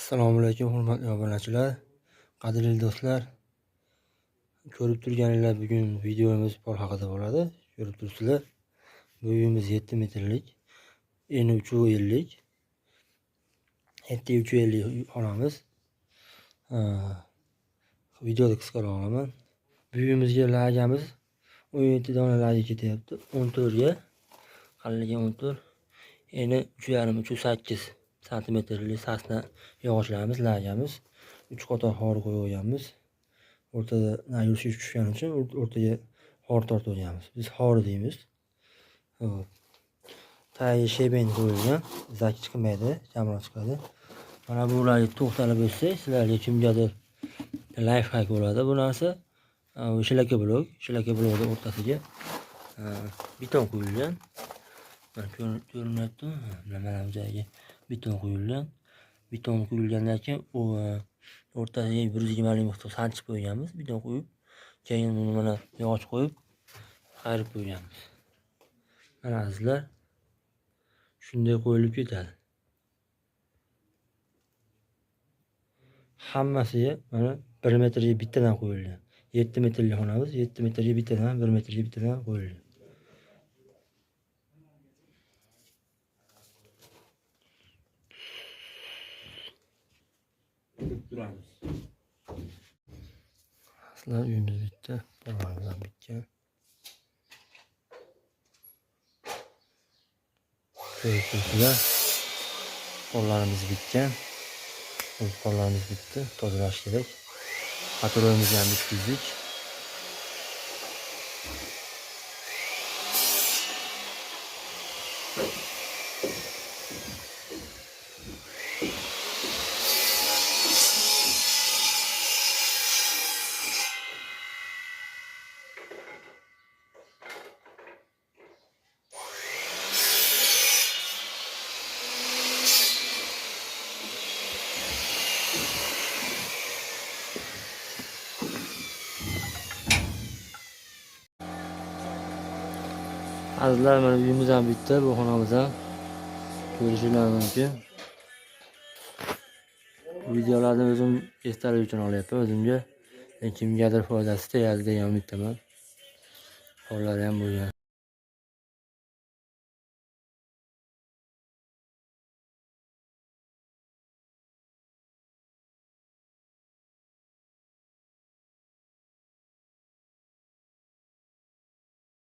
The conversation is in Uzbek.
Assalomu alaykum hurmatli obunachilar, qadrli do'stlar. Ko'rib turganinglar, bugun videomiz pol haqida bo'ladi. Ko'rib turibsizlar. Bu uyimiz 7 metrlik, eni 350. 7-350 olamiz. Videoda qisqaroq olaman. Bu uyimizga lagamiz 17 dona laga ketyapti. 14 ga. Qaliniga 14. Eni 3,5-3,8 santimetrli sasna yog'ochlarimiz, lagamiz. 3 qator xor qo'yib qo'yganmiz. O'rtada yurish tushgani uchun o'rtaga xor tortib qo'yganmiz. Biz xor deymiz. Tagi shebeng qo'yilgan, zak chiqmaydi, kamroq chiqadi. Mana bularga to'xtalib o'tsak, sizlarga kimgadir lifehack bo'ladi bu narsa. Shlaka blokni o'rtasiga beton quyilgan. Mana ko'rinyapti. Mana bu joyga beton quyilgan. Beton quyilgandan keyin o'rtasiga 120 miqdor sanchib qo'yganmiz. Beton qo'yib, keyin mana yog'och qo'yib qayrib qo'yganmiz. Mana azizlar, shunday qo'yilib ketadi. Hammasiga mana 1 metrga bittadan qo'yilgan. 7 metrli xonamiz, 7 metrga bittadan, 1 metrga bittadan qo'yilgan. Turamiz. Aslan uyimiz bitta, pollarimiz bitgan. Ko'ribsizlar, pollarimiz bitgan. Pollarimiz bitti, tozalash kerak. Xatolarimizni ham bitkizdik. Azizlar, mana uyimiz ham bitti, bu xonamiz ham ko'rishingiz mumkin. Videolarni o'zim esdalik uchun olyapman, o'zimga kimgadir foydasi tegadi degan umiddaman. Xollari ham bo'lgan.